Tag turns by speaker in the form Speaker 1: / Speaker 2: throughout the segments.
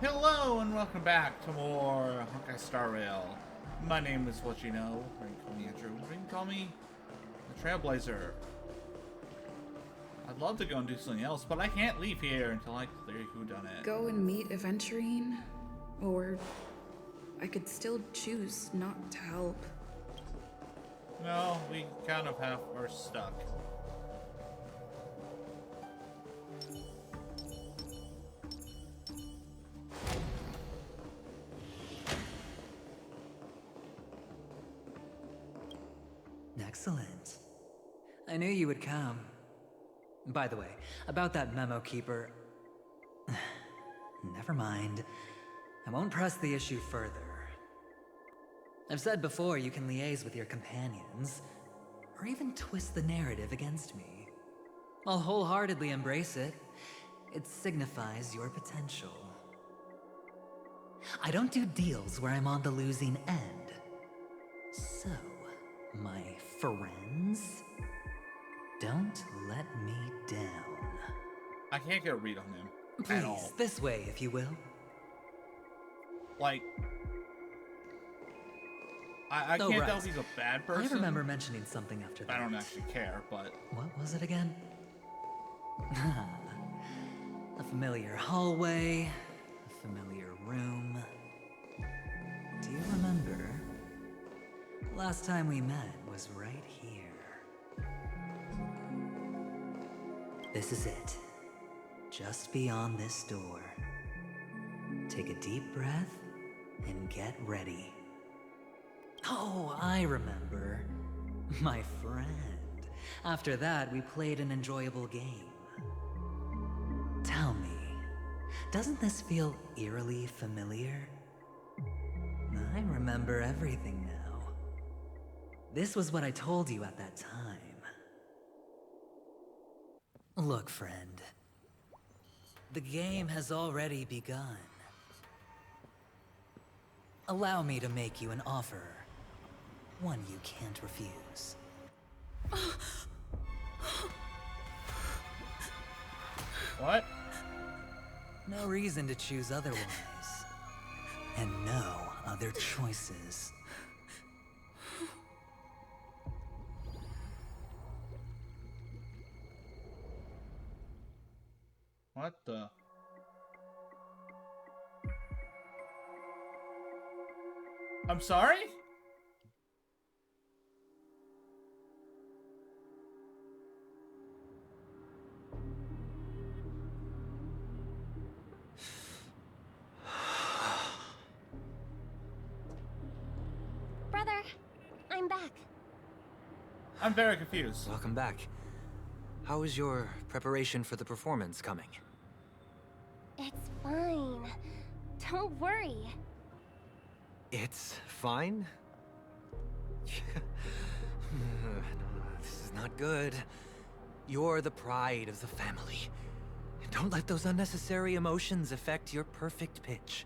Speaker 1: Hello and welcome back to more Honkai Star Rail. My name is what you know. Or you can call me Andrew. Or you can call me the Trailblazer. I'd love to go and do something else, but I can't leave here until I clear whodunit.
Speaker 2: Go and meet Aventurine, or I could still choose not to help.
Speaker 1: No, we kind of are stuck.
Speaker 3: Excellent. I knew you would come. By the way, about that memo keeper... Never mind. I won't press the issue further. I've said before you can liaise with your companions, or even twist the narrative against me. I'll wholeheartedly embrace it. It signifies your potential. I don't do deals where I'm on the losing end. So, my friends, don't let me down.
Speaker 1: I can't get a read on him at all.
Speaker 3: Please, this way, if you will.
Speaker 1: Like, I
Speaker 3: Oh,
Speaker 1: can't
Speaker 3: right.
Speaker 1: tell if he's a bad person.
Speaker 3: I remember mentioning something after that.
Speaker 1: I don't actually care, but...
Speaker 3: What was it again? A familiar hallway, a familiar room. Do you remember? Last time we met was right here. This is it. Just beyond this door. Take a deep breath and get ready. Oh, I remember. My friend. After that, we played an enjoyable game. Tell me, doesn't this feel eerily familiar? I remember everything now. This was what I told you at that time. Look, friend. The game has already begun. Allow me to make you an offer. One you can't refuse.
Speaker 1: What?
Speaker 3: No reason to choose otherwise. And no other choices.
Speaker 1: What the... I'm sorry?
Speaker 4: Brother, I'm back.
Speaker 1: I'm very confused.
Speaker 5: Welcome back. How is your preparation for the performance coming?
Speaker 4: It's fine. Don't worry.
Speaker 5: It's fine? This is not good. You're the pride of the family. Don't let those unnecessary emotions affect your perfect pitch.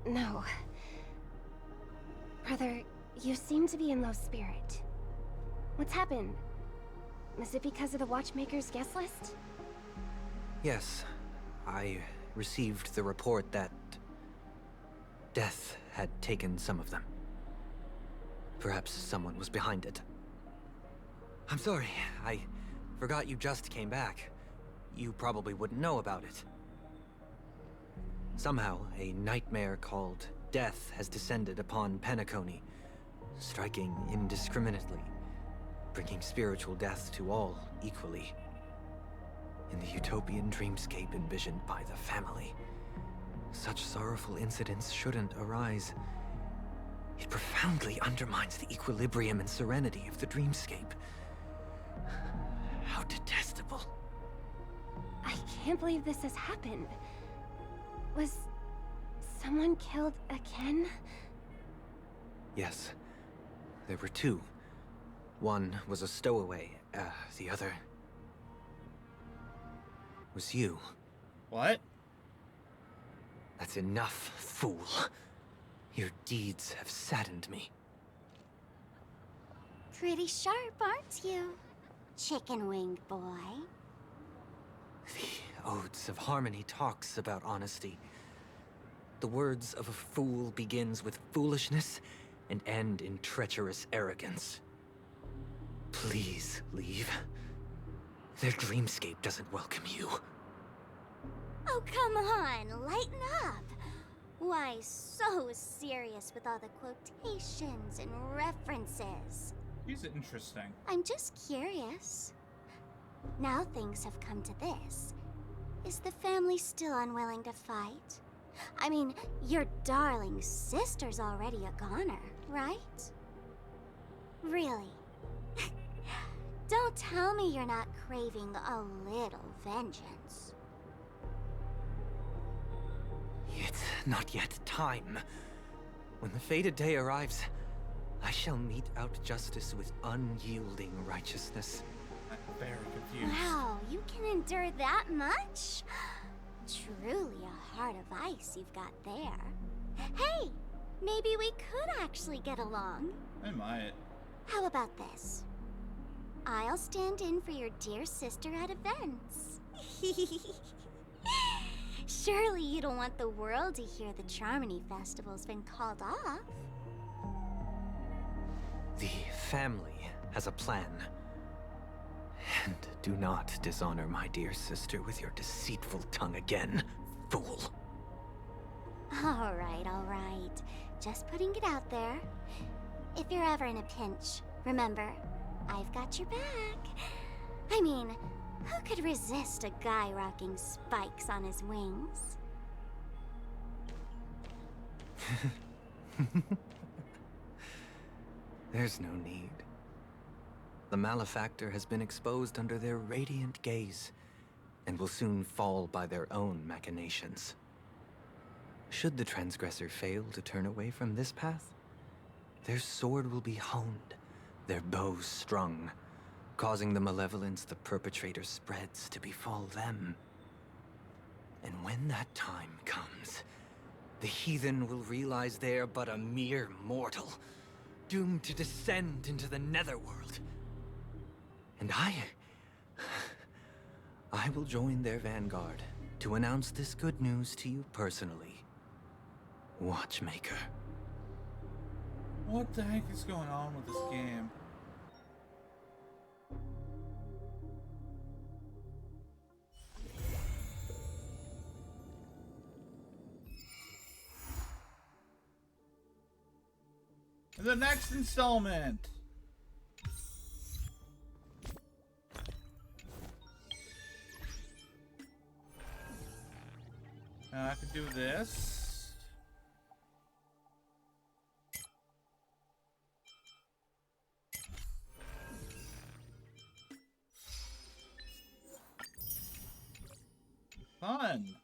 Speaker 4: No. Brother, you seem to be in low spirit. What's happened? Is it because of the Watchmaker's guest list?
Speaker 5: Yes, I received the report that death had taken some of them. Perhaps someone was behind it. I'm sorry, I forgot you just came back. You probably wouldn't know about it. Somehow, a nightmare called death has descended upon Penacony, striking indiscriminately, bringing spiritual death to all equally. In the utopian dreamscape envisioned by the family, such sorrowful incidents shouldn't arise. It profoundly undermines the equilibrium and serenity of the dreamscape. How detestable.
Speaker 4: I can't believe this has happened. Was someone killed again?
Speaker 5: Yes, there were two. One was a stowaway, the other was you.
Speaker 1: What?
Speaker 5: That's enough, fool. Your deeds have saddened me.
Speaker 6: Pretty sharp, aren't you? Chicken-winged boy.
Speaker 5: The odes of harmony talks about honesty. The words of a fool begins with foolishness and end in treacherous arrogance. Please leave. Their dreamscape doesn't welcome you.
Speaker 6: Oh, come on, lighten up. Why so serious with all the quotations and references?
Speaker 1: He's interesting.
Speaker 6: I'm just curious. Now things have come to this. Is the family still unwilling to fight? I mean, your darling sister's already a goner, right? Really? Don't tell me you're not craving a little vengeance.
Speaker 5: It's not yet time. When the fated day arrives, I shall mete out justice with unyielding righteousness.
Speaker 1: I'm very confused.
Speaker 6: Wow, you can endure that much? Truly a heart of ice you've got there. Hey, maybe we could actually get along.
Speaker 1: I might.
Speaker 6: How about this? I'll stand in for your dear sister at events. Surely you don't want the world to hear the Charmony Festival's been called off.
Speaker 5: The family has a plan. And do not dishonor my dear sister with your deceitful tongue again, fool.
Speaker 6: All right. Just putting it out there. If you're ever in a pinch, remember, I've got your back. I mean, who could resist a guy rocking spikes on his wings?
Speaker 5: There's no need. The malefactor has been exposed under their radiant gaze, and will soon fall by their own machinations. Should the transgressor fail to turn away from this path, their sword will be honed, their bow strung, causing the malevolence the perpetrator spreads to befall them. And when that time comes, the heathen will realize they're but a mere mortal, doomed to descend into the netherworld. And I will join their vanguard to announce this good news to you personally, Watchmaker.
Speaker 1: What the heck is going on with this game? The next installment. I could do this. Fun.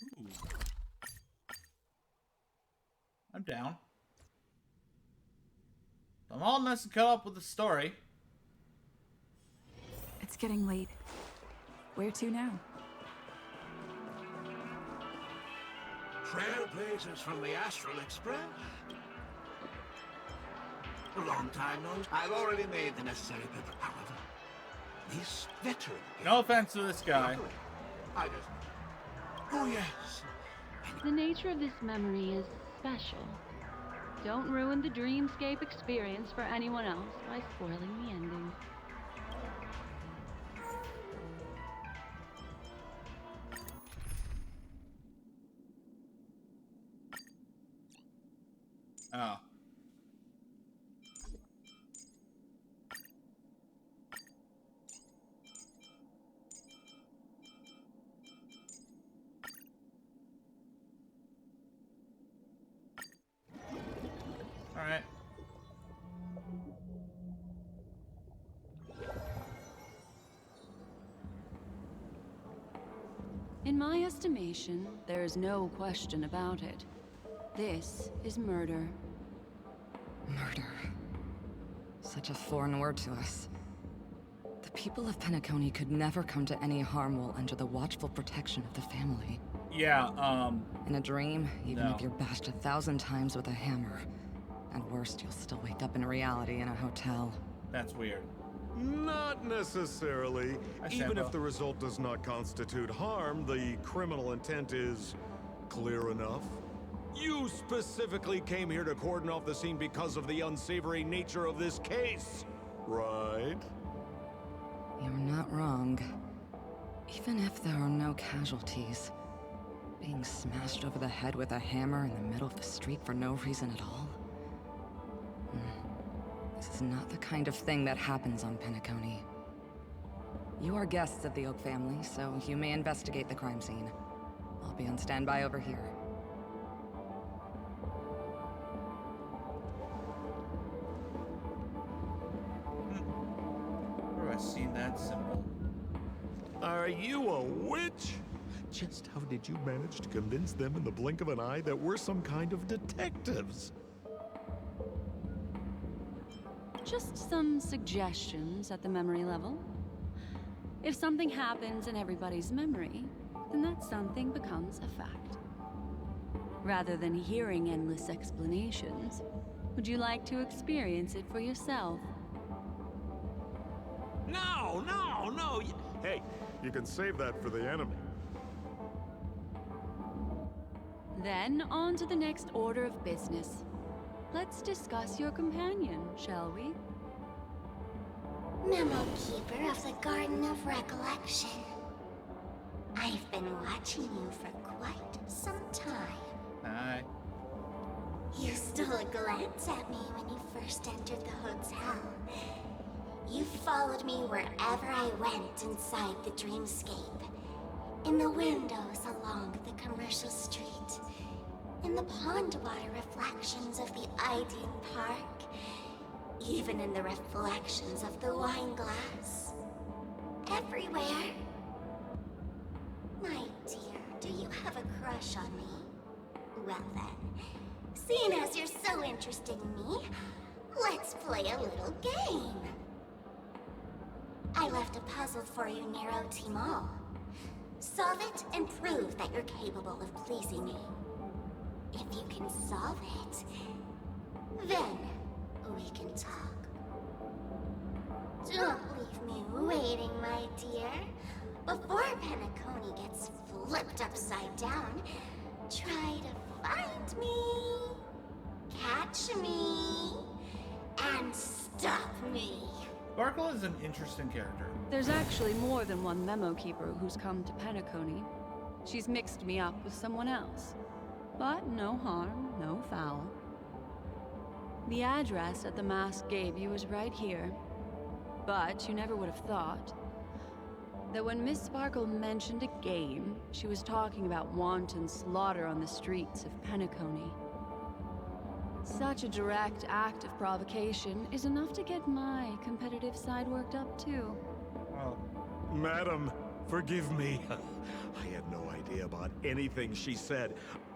Speaker 1: Ooh. I'm down. I'm all nice and caught up with the story.
Speaker 2: It's getting late. Where to now?
Speaker 7: Trailblazers from the Astral Express? A long time no. I've already made the necessary paper. However, this veteran...
Speaker 1: No offense to this guy.
Speaker 7: I just... Oh, yes.
Speaker 8: The nature of this memory is special. Don't ruin the dreamscape experience for anyone else by spoiling the ending.
Speaker 1: Oh. All right.
Speaker 8: In my estimation, there is no question about it. This is murder.
Speaker 2: Murder. Such a foreign word to us. The people of Penacony could never come to any harm while under the watchful protection of the family.
Speaker 1: Yeah,
Speaker 2: In a dream, even
Speaker 1: no.
Speaker 2: if you're bashed 1,000 times with a hammer. And worst, you'll still wake up in reality in a hotel.
Speaker 1: That's weird.
Speaker 9: Not necessarily.
Speaker 1: Hi,
Speaker 9: Even
Speaker 1: Sambo.
Speaker 9: if the result does not constitute harm, the criminal intent is clear enough. You specifically came here to cordon off the scene because of the unsavory nature of this case, right?
Speaker 2: You're not wrong. Even if there are no casualties, being smashed over the head with a hammer in the middle of the street for no reason at all? This is not the kind of thing that happens on Penacony. You are guests of the Oak family, so you may investigate the crime scene. I'll be on standby over here.
Speaker 1: Where have I seen that symbol?
Speaker 9: Are you a witch? Just how did you manage to convince them in the blink of an eye that we're some kind of detectives?
Speaker 8: Just some suggestions at the memory level. If something happens in everybody's memory, then that something becomes a fact. Rather than hearing endless explanations, would you like to experience it for yourself?
Speaker 9: No, no, no! Hey, you can save that for the enemy.
Speaker 8: Then, on to the next order of business. Let's discuss your companion, shall we?
Speaker 6: Memo Keeper of the Garden of Recollection. I've been watching you for quite some time.
Speaker 1: Hi.
Speaker 6: You stole a glance at me when you first entered the hotel. You followed me wherever I went inside the dreamscape. In the windows along the commercial street. In the pond water reflections of the Idean Park. Even in the reflections of the wine glass. Everywhere. My dear, do you have a crush on me? Well then, seeing as you're so interested in me, let's play a little game. I left a puzzle for you near OT Mall. Solve it and prove that you're capable of pleasing me. If you can solve it, then we can talk. Don't leave me waiting, my dear. Before Penacony gets flipped upside down, try to find me, catch me, and stop me.
Speaker 1: Sparkle is an interesting character.
Speaker 8: There's actually more than one memo keeper who's come to Penacony. She's mixed me up with someone else. But no harm, no foul. The address that the mask gave you is right here. But you never would have thought that when Miss Sparkle mentioned a game, she was talking about wanton slaughter on the streets of Penacony. Such a direct act of provocation is enough to get my competitive side worked up too.
Speaker 1: Oh.
Speaker 9: Madam, forgive me. I had no idea about anything she said.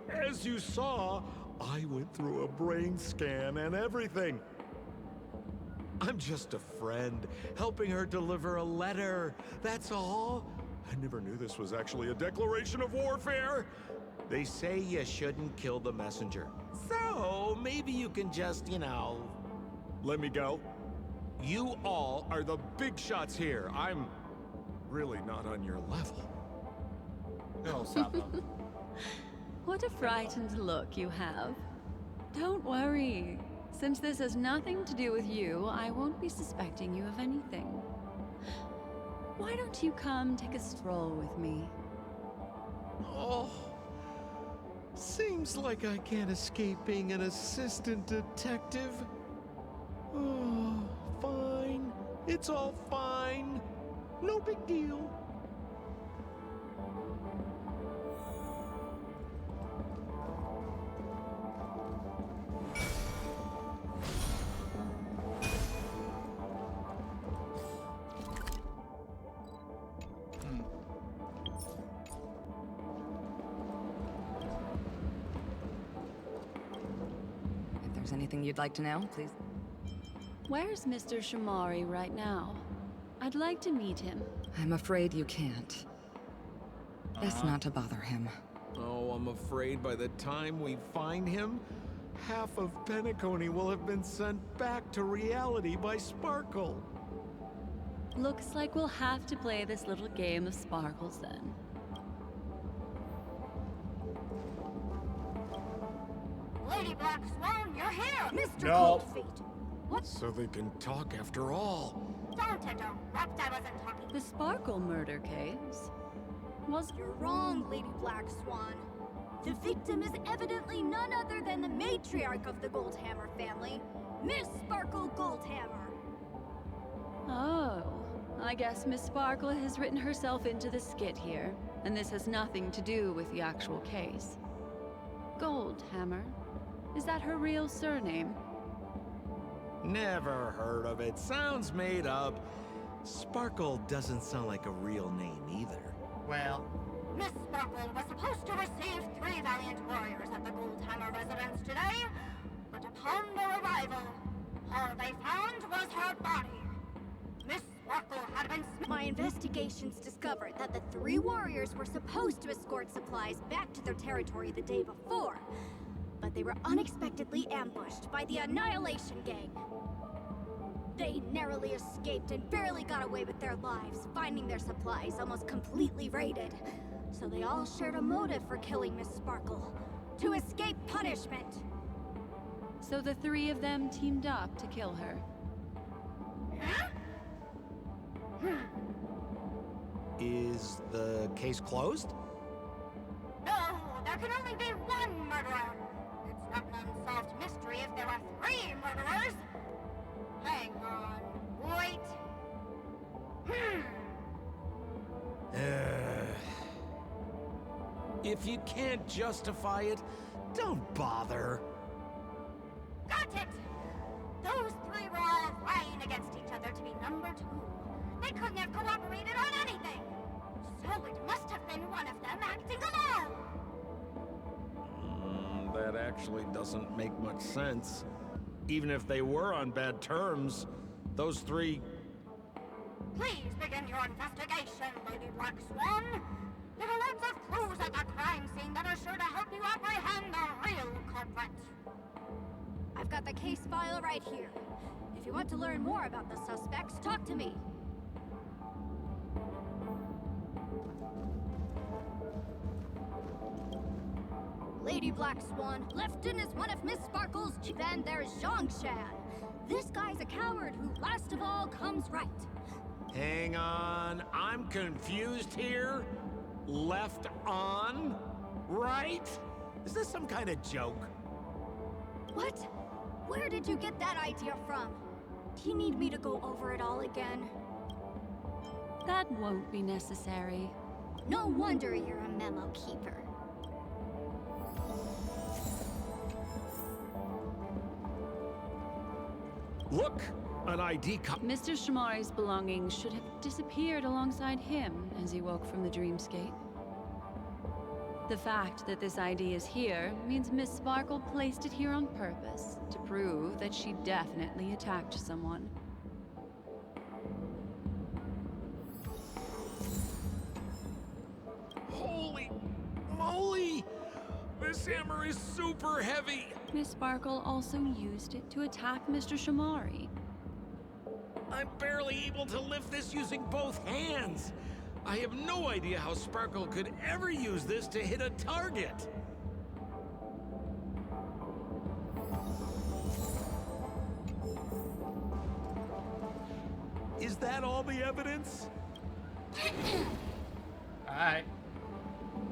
Speaker 9: As you saw, I went through a brain scan and everything. I'm just a friend, helping her deliver a letter. That's all. I never knew this was actually a declaration of warfare. They say you shouldn't kill the messenger. So, maybe you can just, let me go. You all are the big shots here. I'm really not on your level.
Speaker 1: No, Sapa.
Speaker 8: What a frightened look you have. Don't worry. Since this has nothing to do with you, I won't be suspecting you of anything. Why don't you come take a stroll with me?
Speaker 9: Oh, seems like I can't escape being an assistant detective. Oh, fine. It's all fine. No big deal.
Speaker 2: If there's anything you'd like to know, please.
Speaker 8: Where's Mr. Shamari right now? I'd like to meet him.
Speaker 2: I'm afraid you can't. Best not to bother him.
Speaker 9: Oh, I'm afraid by the time we find him, half of Penacony will have been sent back to reality by Sparkle.
Speaker 8: Looks like we'll have to play this little game of sparkles then.
Speaker 6: Lady Black Swan, you're here!
Speaker 4: Mr.
Speaker 1: No.
Speaker 4: Coldfeet!
Speaker 9: So they can talk after all.
Speaker 6: Don't interrupt, I wasn't talking.
Speaker 8: The Sparkle murder case? Was
Speaker 10: You're wrong, Lady Black Swan. The victim is evidently none other than the matriarch of the Goldhammer family, Miss Sparkle Goldhammer.
Speaker 8: Oh, I guess Miss Sparkle has written herself into the skit here, and this has nothing to do with the actual case. Goldhammer? Is that her real surname?
Speaker 9: Never heard of it. Sounds made up. Sparkle doesn't sound like a real name either.
Speaker 1: Well,
Speaker 6: Miss Sparkle was supposed to receive 3 valiant warriors at the Goldhammer residence today, but upon their arrival, all they found was her body. Miss Sparkle had been
Speaker 10: My investigations discovered that the 3 warriors were supposed to escort supplies back to their territory the day before, but they were unexpectedly ambushed by the Annihilation Gang. They narrowly escaped and barely got away with their lives, finding their supplies almost completely raided. So they all shared a motive for killing Miss Sparkle, to escape punishment.
Speaker 8: So the 3 of them teamed up to kill her.
Speaker 9: Is the case closed?
Speaker 6: No, there can only be one murderer. It's not an unsolved mystery if there are 3 murderers. Hang on, wait.
Speaker 9: If you can't justify it, don't bother.
Speaker 6: Got it! Those 3 were all vying against each other to be number 2. They couldn't have cooperated on anything. So it must have been one of them acting alone.
Speaker 9: That actually doesn't make much sense. Even if they were on bad terms, those 3...
Speaker 6: Please begin your investigation, Lady Black Swan. There are lots of clues at the crime scene that are sure to help you apprehend the real culprit.
Speaker 10: I've got the case file right here. If you want to learn more about the suspects, talk to me. Lady Black Swan, Lefton is one of Miss Sparkle's. Then there's Zhongshan. This guy's a coward who last of all comes right.
Speaker 9: Hang on, I'm confused here. Left on? Right? Is this some kind of joke?
Speaker 10: What? Where did you get that idea from? Do you need me to go over it all again?
Speaker 8: That won't be necessary.
Speaker 10: No wonder you're a memo keeper.
Speaker 9: Look! An ID cop.
Speaker 8: Mr. Shamari's belongings should have disappeared alongside him as he woke from the dreamscape. The fact that this ID is here means Miss Sparkle placed it here on purpose to prove that she definitely attacked someone.
Speaker 9: Holy moly! This hammer is super heavy!
Speaker 8: Miss Sparkle also used it to attack Mr. Shamari.
Speaker 9: I'm barely able to lift this using both hands. I have no idea how Sparkle could ever use this to hit a target. Is that all the evidence?
Speaker 1: alright.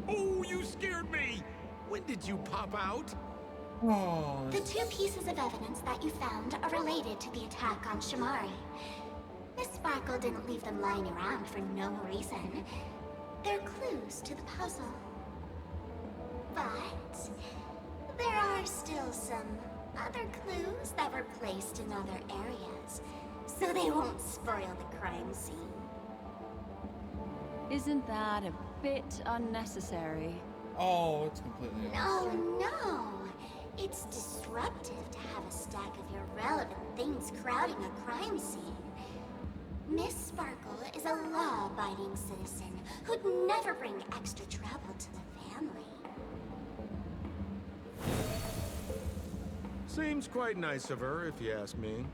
Speaker 9: Oh, you scared me! When did you pop out?
Speaker 1: Oh,
Speaker 6: The 2 pieces of evidence that you found are related to the attack on Shamari. Miss Sparkle didn't leave them lying around for no reason. They're clues to the puzzle. But there are still some other clues that were placed in other areas, so they won't spoil the crime scene.
Speaker 8: Isn't that a bit unnecessary?
Speaker 1: oh, it's completely
Speaker 6: No, no. It's disruptive to have a stack of irrelevant things crowding a crime scene. Miss Sparkle is a law-abiding citizen who'd never bring extra trouble to the family.
Speaker 9: Seems quite nice of her, if you ask me.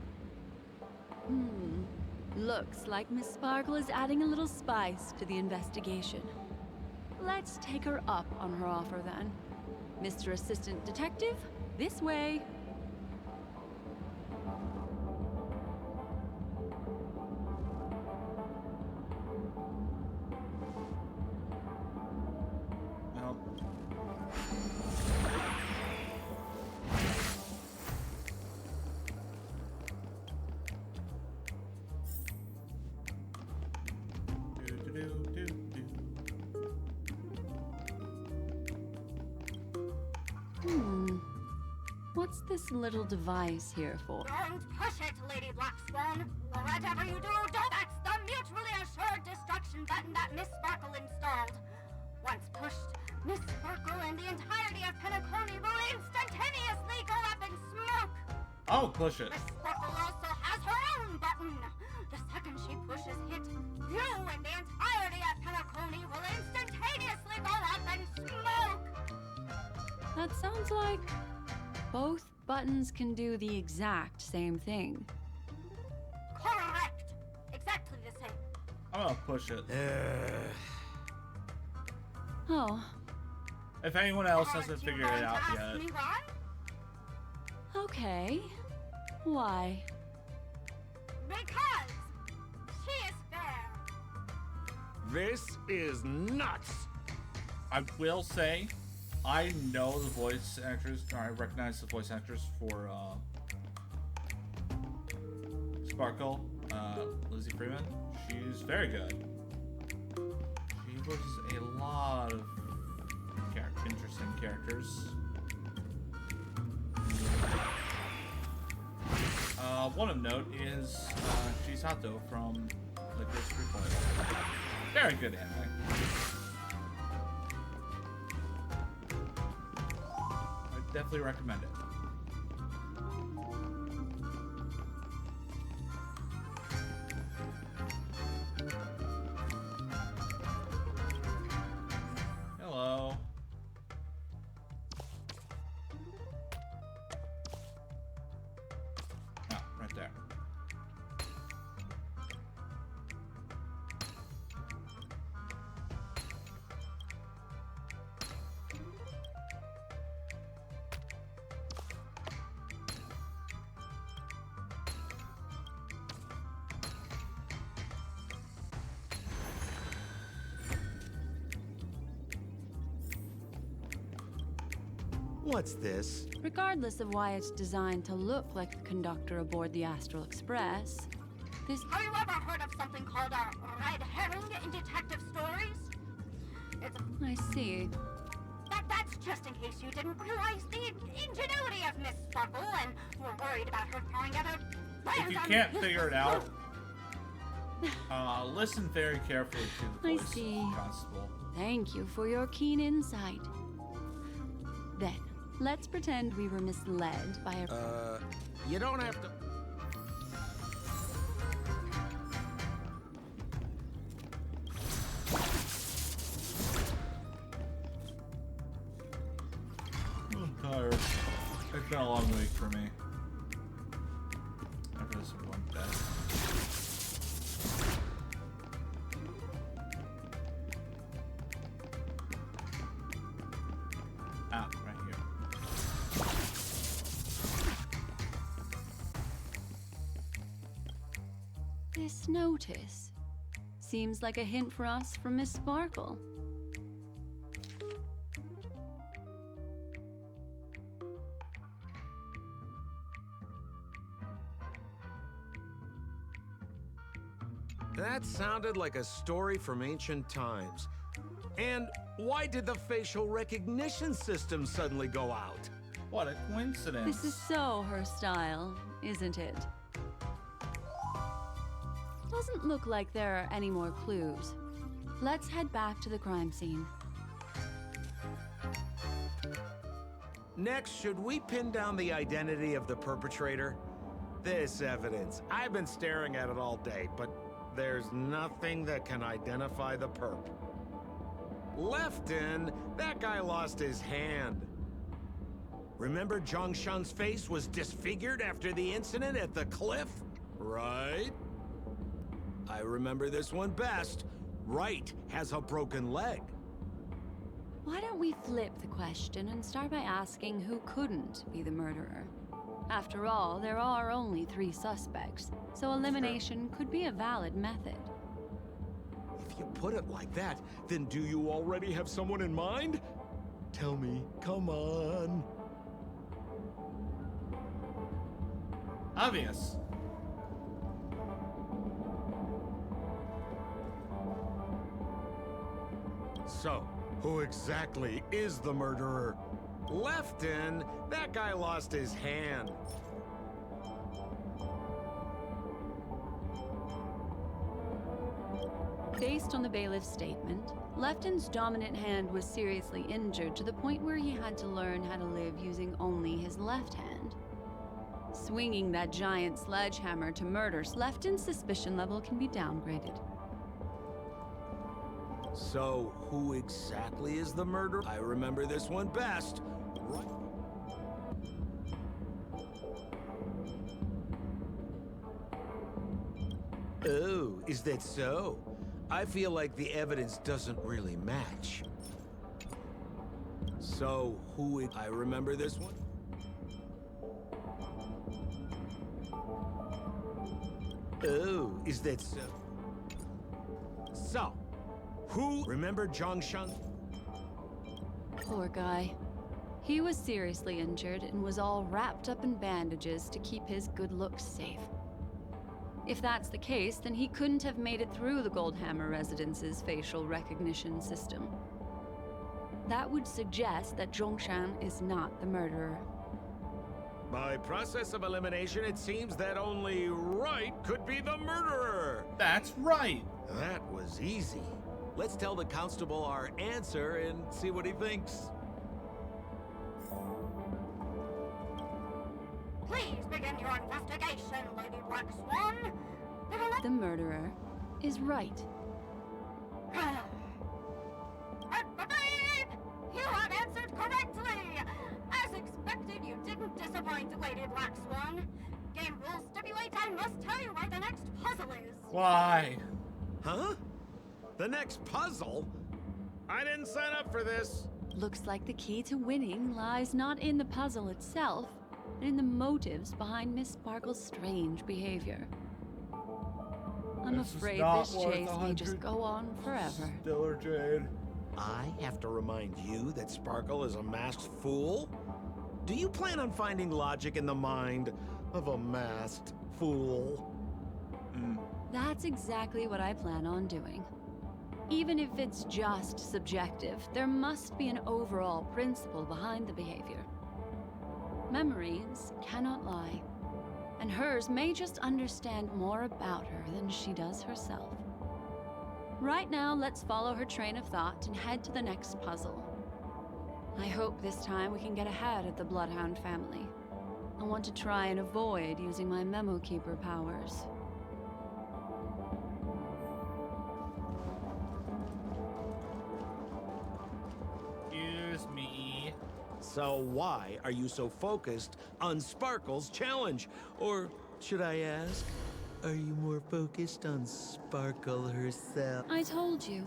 Speaker 8: Looks like Miss Sparkle is adding a little spice to the investigation. Let's take her up on her offer then. Mr. Assistant Detective, this way. What's this little device here for?
Speaker 10: Don't push it, Lady Black Swan. Whatever you do, don't. That's the mutually assured destruction button that Miss Sparkle installed. Once pushed, Miss Sparkle and the entirety of Penacony will instantaneously go up in smoke.
Speaker 1: I'll push it.
Speaker 10: Miss Sparkle also has her own button. The second she pushes it, you and the entirety of Penacony will instantaneously go up in smoke.
Speaker 8: That sounds like both buttons can do the exact same thing.
Speaker 10: Correct. Exactly the same.
Speaker 1: I'm gonna push it.
Speaker 8: Oh,
Speaker 1: If anyone else hasn't figured it out
Speaker 10: Ask
Speaker 1: yet.
Speaker 10: me why?
Speaker 8: okay. Why?
Speaker 10: Because she is fair.
Speaker 9: This is nuts!
Speaker 1: I will say, I know the voice actors, or I recognize the voice actors for Sparkle, Lizzie Freeman. She's very good. She voices a lot of interesting characters. One of note is Shisato from Licorice 3.0. Very good anime. I definitely recommend it. Hello. Ah, right there.
Speaker 9: What's this?
Speaker 8: Regardless of why it's designed to look like the conductor aboard the Astral Express, this...
Speaker 10: Have you ever heard of something called a red herring in detective stories? It's a...
Speaker 8: I see.
Speaker 10: That's just in case you didn't realize the ingenuity of Miss Sparkle and were worried about her throwing other
Speaker 1: If you can't figure it out, listen very carefully to the
Speaker 8: I
Speaker 1: voice
Speaker 8: see.
Speaker 1: constable.
Speaker 8: Thank you for your keen insight. Then, let's pretend we were misled by a...
Speaker 9: You don't have to...
Speaker 1: I'm tired. It's been a long week for me. After this one death. Ah, right here.
Speaker 8: This notice seems like a hint for us from Miss Sparkle.
Speaker 9: That sounded like a story from ancient times. And why did the facial recognition system suddenly go out?
Speaker 1: What a coincidence.
Speaker 8: This is so her style, isn't it? Doesn't look like there are any more clues. Let's head back to the crime scene.
Speaker 9: Next, should we pin down the identity of the perpetrator? This evidence, I've been staring at it all day, but there's nothing that can identify the perp. Lefton, that guy lost his hand. Remember Zhongshan's face was disfigured after the incident at the cliff? Right? I remember this one best. Right has a broken leg.
Speaker 8: Why don't we flip the question and start by asking who couldn't be the murderer? After all, there are only 3 suspects, so elimination could be a valid method.
Speaker 9: If you put it like that, then do you already have someone in mind? Tell me, come on.
Speaker 1: Obvious.
Speaker 9: So, who exactly is the murderer? Lefton, that guy lost his hand.
Speaker 8: Based on the bailiff's statement, Lefton's dominant hand was seriously injured to the point where he had to learn how to live using only his left hand. Swinging that giant sledgehammer to murder, Lefton's suspicion level can be downgraded.
Speaker 9: So, who exactly is the murderer? I remember this one best. Right. Oh, is that so? I feel like the evidence doesn't really match. So, I remember this one? Oh, is that so? So, who remember Zhongshan?
Speaker 8: Poor guy. He was seriously injured and was all wrapped up in bandages to keep his good looks safe. If that's the case, then he couldn't have made it through the Goldhammer Residence's facial recognition system. That would suggest that Zhongshan is not the murderer.
Speaker 9: By process of elimination, it seems that only Right could be the murderer.
Speaker 1: That's right.
Speaker 9: That was easy. Let's tell the constable our answer and see what he thinks.
Speaker 10: Please begin your investigation, Lady Black Swan.
Speaker 8: The murderer is Right.
Speaker 10: You have answered correctly! As expected, you didn't disappoint, Lady Black Swan. Game rules stipulate I must tell you where the next puzzle is.
Speaker 1: Why?
Speaker 9: Huh? The next puzzle? I didn't sign up for this.
Speaker 8: Looks like the key to winning lies not in the puzzle itself, but in the motives behind Miss Sparkle's strange behavior. I'm
Speaker 1: This is
Speaker 8: afraid
Speaker 1: not
Speaker 8: this
Speaker 1: worth
Speaker 8: chase may just
Speaker 1: 100
Speaker 8: go on forever.
Speaker 1: Stiller Jade.
Speaker 9: I have to remind you that Sparkle is a masked fool? Do you plan on finding logic in the mind of a masked fool?
Speaker 8: That's exactly what I plan on doing. Even if it's just subjective, there must be an overall principle behind the behavior. Memories cannot lie, and hers may just understand more about her than she does herself. Right now, let's follow her train of thought and head to the next puzzle. I hope this time we can get ahead of the Bloodhound family. I want to try and avoid using my Memo Keeper powers.
Speaker 1: Excuse me.
Speaker 9: So why are you so focused on Sparkle's challenge? Or should I ask, are you more focused on Sparkle herself?
Speaker 8: I told you,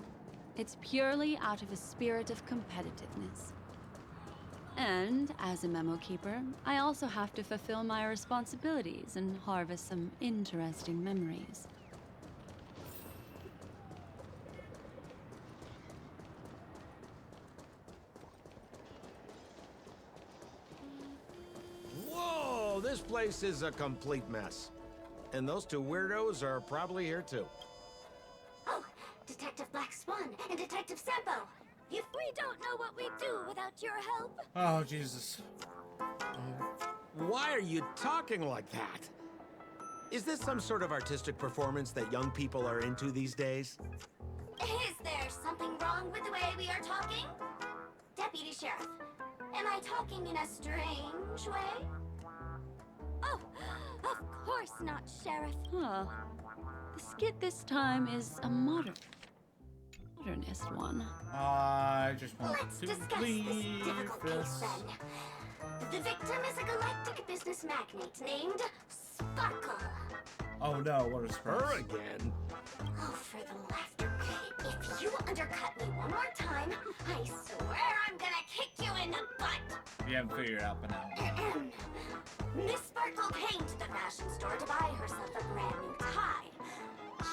Speaker 8: it's purely out of a spirit of competitiveness. And as a Memo Keeper, I also have to fulfill my responsibilities and harvest some interesting memories.
Speaker 9: Whoa, this place is a complete mess. And those 2 weirdos are probably here too.
Speaker 6: Oh, Detective Black Swan and Detective Sampo.
Speaker 10: We don't know what we'd do without your help.
Speaker 1: Oh, Jesus.
Speaker 9: Why are you talking like that? Is this some sort of artistic performance that young people are into these days?
Speaker 6: Is there something wrong with the way we are talking? Deputy Sheriff, Am I talking in a strange way?
Speaker 10: Oh, of course not, Sheriff.
Speaker 8: Huh. The skit this time is a modernist one.
Speaker 1: I just want
Speaker 6: Let's
Speaker 1: to
Speaker 6: discuss
Speaker 1: leave
Speaker 6: this difficult case
Speaker 1: this.
Speaker 6: then. The victim is a galactic business magnate named Sparkle.
Speaker 1: Oh no, what a
Speaker 9: Her
Speaker 1: surprise.
Speaker 9: again?
Speaker 6: Oh, for the laughter. If you undercut me one more time, I swear I'm gonna kick you in the butt.
Speaker 1: You haven't figured it out by now.
Speaker 6: Miss Sparkle came to the fashion store to buy herself a brand new tie.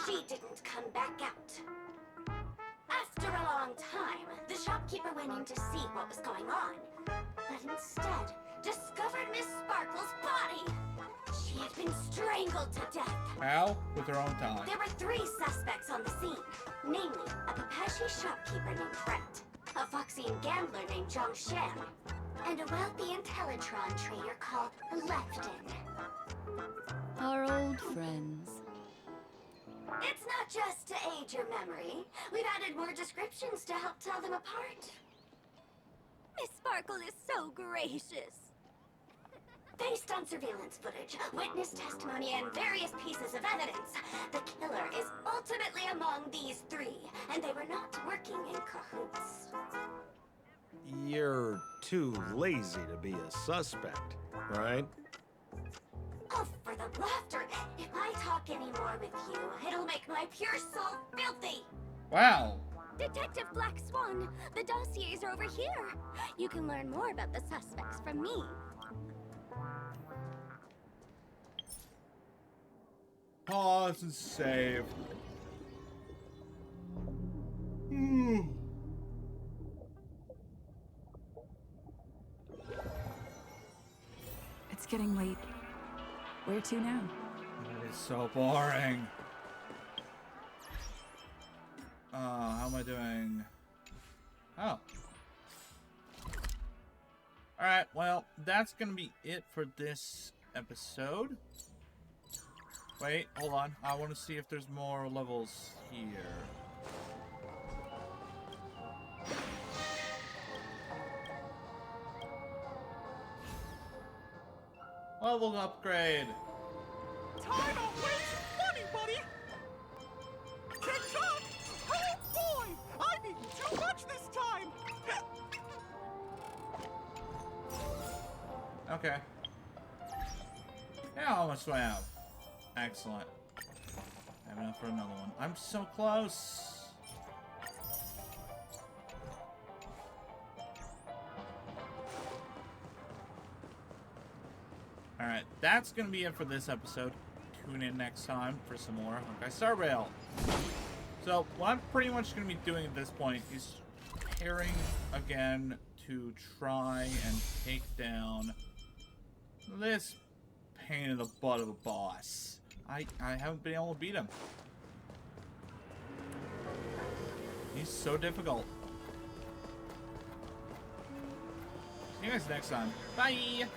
Speaker 6: She didn't come back out. After a long time, the shopkeeper went in to see what was going on, but instead discovered Miss Sparkle's body. She had been strangled to death.
Speaker 1: How? With her own tie.
Speaker 6: There were 3 suspects on the scene, namely a Papashi shopkeeper named Brent, a Foxian gambler named Zhang Shan, and a wealthy Intellitron trader called Lefton.
Speaker 8: Our old friends.
Speaker 6: It's not just to aid your memory. We've added more descriptions to help tell them apart.
Speaker 10: Miss Sparkle is so gracious.
Speaker 6: Based on surveillance footage, witness testimony, and various pieces of evidence, the killer is ultimately among these 3, and they were not working in cahoots.
Speaker 9: You're too lazy to be a suspect, right?
Speaker 6: Oh, for the laughter! If I talk anymore with you, it'll make my pure soul filthy!
Speaker 1: Wow.
Speaker 10: Detective Black Swan, the dossiers are over here. You can learn more about the suspects from me.
Speaker 1: Pause and save.
Speaker 11: It's getting late. Where to now?
Speaker 1: It is so boring. How am I doing? Oh. Alright, well, that's gonna be it for this episode. Wait, hold on. I want to see if there's more levels here. Level upgrade.
Speaker 12: Time out wasting money, buddy! Catch up! Oh boy! I'm eating too much this time!
Speaker 1: Okay. Now how much do I have? Excellent. I have enough for another one. I'm so close. Alright, that's going to be it for this episode. Tune in next time for some more Honkai Star Rail. So, what I'm pretty much going to be doing at this point is preparing again to try and take down this pain in the butt of a boss. I haven't been able to beat him. He's so difficult. See you guys next time. Bye!